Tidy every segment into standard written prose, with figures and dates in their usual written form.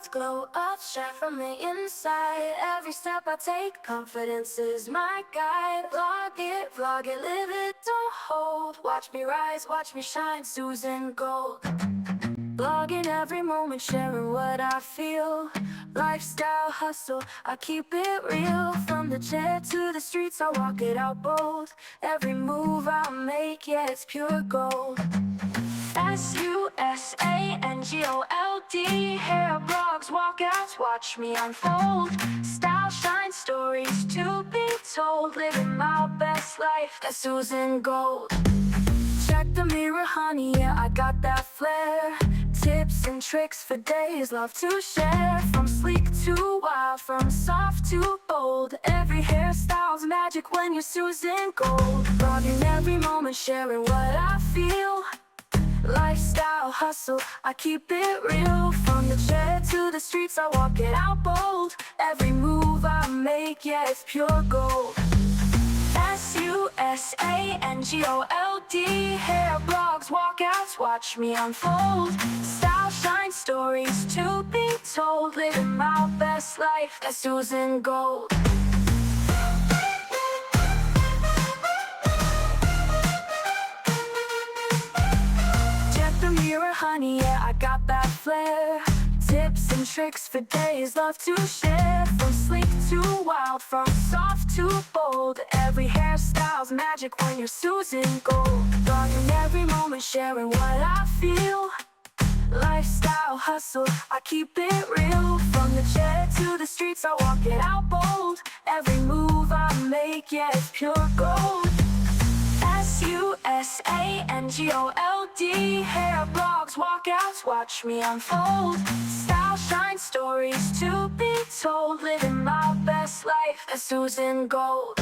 Workouts glow up, shine from the inside. Every step I take, confidence is my guide. Vlog it, live it, don't hold. Watch me rise, watch me shine, Susan Gold. Vlogging every moment, sharing what I feel. Lifestyle, hustle, I keep it real. From the chair to the streets, I walk it out bold. Every move I make, yeah, it's pure gold. SUSANGOLD. Hair blogs, walkouts, watch me unfold. Style, shine, stories to be told. Living my best life, that's Susan Gold. Check the mirror, honey, yeah, I got that flair. Tips and tricks for days, love to share. From sleek to wild, from soft to bold. Every hairstyle's magic when you're Susan Gold. Vlogging every moment, sharing what I feel. Lifestyle, hustle, I keep it real. From the chair to the streets, I walk it out bold. Every move I make, yeah, it's pure gold. SUSANGOLD. Hair blogs, walkouts, watch me unfold. Style, shine, stories to be told. Living my best life, that's Susan Gold. Check the mirror, honey, yeah, I got that flair. Tips and tricks for days, love to share. From sleek to wild, from soft to bold. Every hairstyle's magic when you're Susan Gold. Vlogging every moment, sharing what I feel. Lifestyle, hustle, I keep it real. From the chair to the streets, I walk it out bold. Every move I make, yeah, it's pure gold. SUSANGOLD. Hair blogs, walkouts, watch me unfold. Style, shine, stories to be told. Living my best life, that's Susan Gold.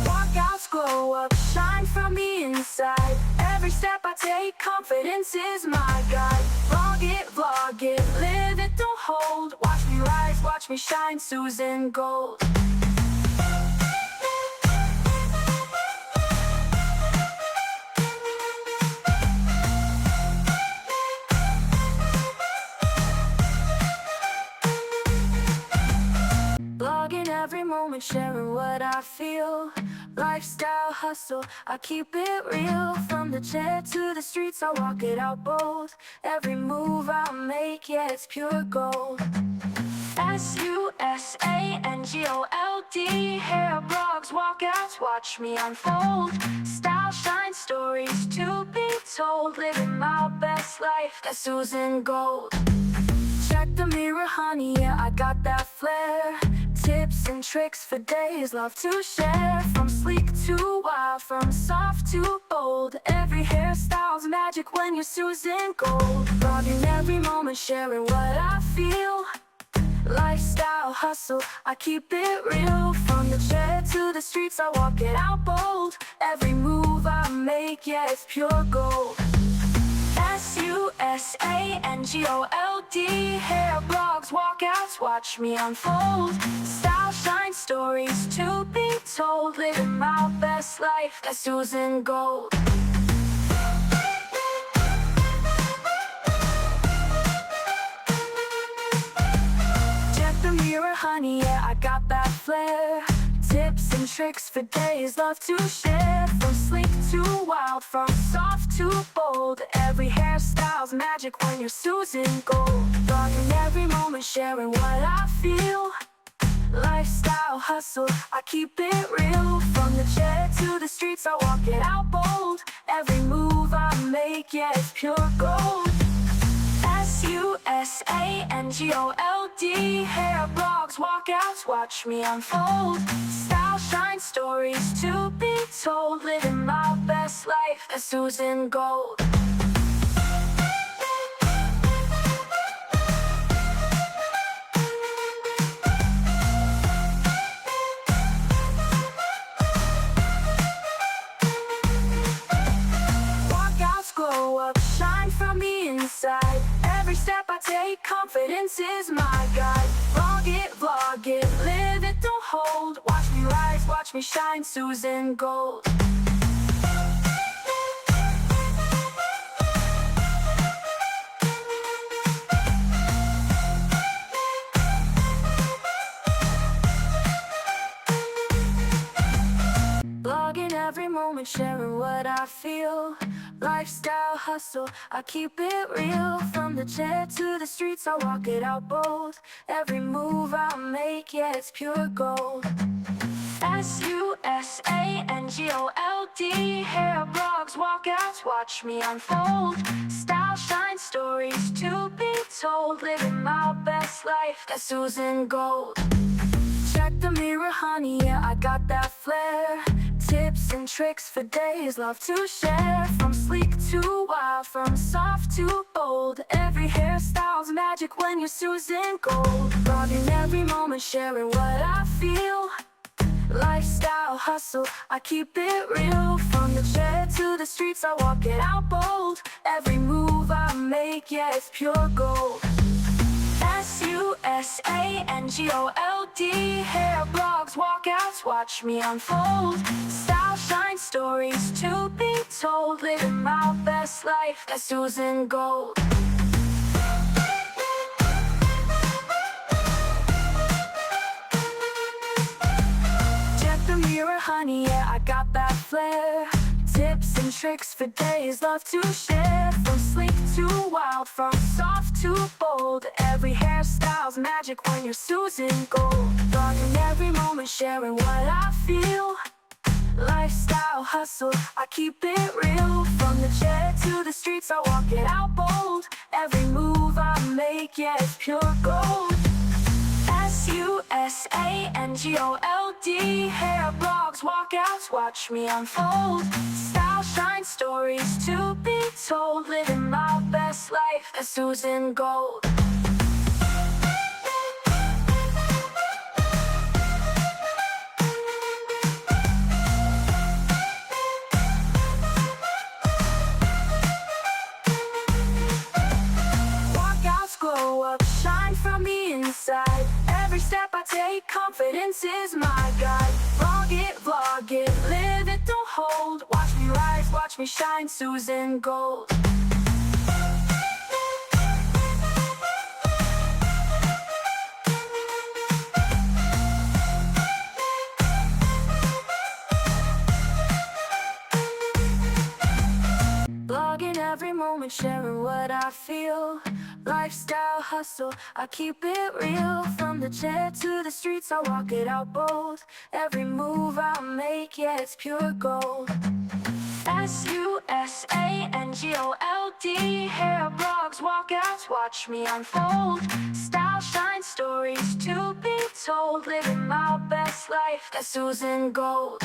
Walkouts glow up, shine from the inside. Every step I take, confidence is my guide. Vlog it, live it, don't hold. Watch me rise, watch me shine, Susan Gold. Vlogging every moment, sharing what I feel. Lifestyle, hustle, I keep it real. From the chair to the streets, I walk it out bold. Every move I make, yeah, it's pure gold. SUSANGOLD. Hair blogs, walkouts, watch me unfold. Style, shine, stories to be told. Living my best life, that's Susan Gold. Check the mirror, honey, yeah, I got that flair. Tips and tricks for days, love to share. From sleek to wild, from soft to bold. Every hairstyle's magic when you're Susan Gold. Vlogging every moment, sharing what I feel. Lifestyle, hustle, I keep it real. From the chair to the streets, I walk it out bold. Every move I make, yeah, it's pure gold. SUSANGOLD. Hair blogs, walkouts, watch me unfold. Style, shine, stories to be told. Living my best life, that's Susan Gold. Check the mirror, honey, yeah, I got that flair. Tips and tricks for days, love to share. From sleek to wild, from soft to bold. Every hairstyle's magic when you're Susan Gold. Vlogging every moment, sharing what I feel. Lifestyle, hustle, I keep it real. From the chair to the streets, I walk it out bold. Every move I make, yeah, it's pure gold. SUSANGOLD. Hair blogs, walkouts, watch me unfold. Style, shine, stories to be told. Living my best life, that's Susan Gold. Walkouts glow up, shine from the inside. Every step I take, confidence is my guide. Vlog it, watch me shine, Susan Gold. Vlogging every moment, sharing what I feel. Lifestyle hustle, I keep it real. From the chair to the streets, I walk it out bold. Every move I make, yeah, it's pure gold. SUSANGOLD. Hair blogs, walkouts, watch me unfold. Style, shine, stories to be told. Living my best life, that's Susan Gold. Check the mirror, honey, yeah, I got that flair. Tips and tricks for days, love to share. From sleek to wild, from soft to bold. Every hairstyle's magic when you're Susan Gold. Vlogging every moment, sharing what I feel. Lifestyle hustle, I keep it real. From the chair to the streets, I walk it out bold. Every move I make, yeah, it's pure gold. SUSANGOLD. Hair blogs, walkouts, watch me unfold. Style, shine, stories to be told. Living my best life, that's Susan Gold. Check the mirror, honey, yeah, I got that flair. Tips and tricks for days, love to share. From sleek to wild, from soft to bold. Every hairstyle's magic when you're Susan Gold. Vlogging every moment, sharing what I feel. Lifestyle hustle, I keep it real. From the chair to the streets, I walk it out bold. Every move I make, yeah, it's pure gold. SUSANGOLD. Hair blogs, walkouts, watch me unfold. Style, shine, stories to be told. Living my best life, that's Susan Gold. Walkouts glow up, shine from the inside. Every step I take, confidence is my guide. Vlog it, live it, don't hold. Watch me rise, watch me shine, Susan Gold. Vlogging every moment, sharing what I feel. Lifestyle hustle, I keep it real. From the chair to the streets, I walk it out bold. Every move I make, yeah, it's pure gold. SUSANGOLD. Hair blogs, walkouts, watch me unfold. Style, shine, stories to be told. Living my best life, that's Susan Gold.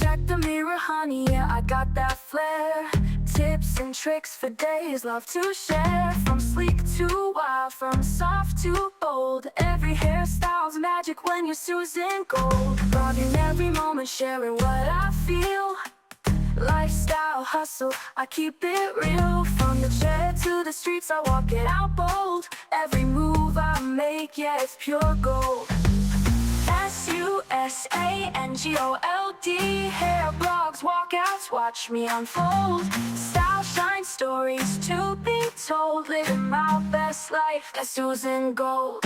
Check the mirror, honey, yeah, I got that flair. Tips and tricks for days, love to share. From sleek to wild, from soft to bold. Every hairstyle's magic when you're Susan Gold. Vlogging every moment, sharing what I feel. Lifestyle hustle, I keep it real. From the chair to the streets, I walk it out bold. Every move I make, yeah, it's pure gold. SUSANGOLD. Hair blogs, walkouts, watch me unfold. Style, shine, stories to be told. Living my best life, that's Susan Gold.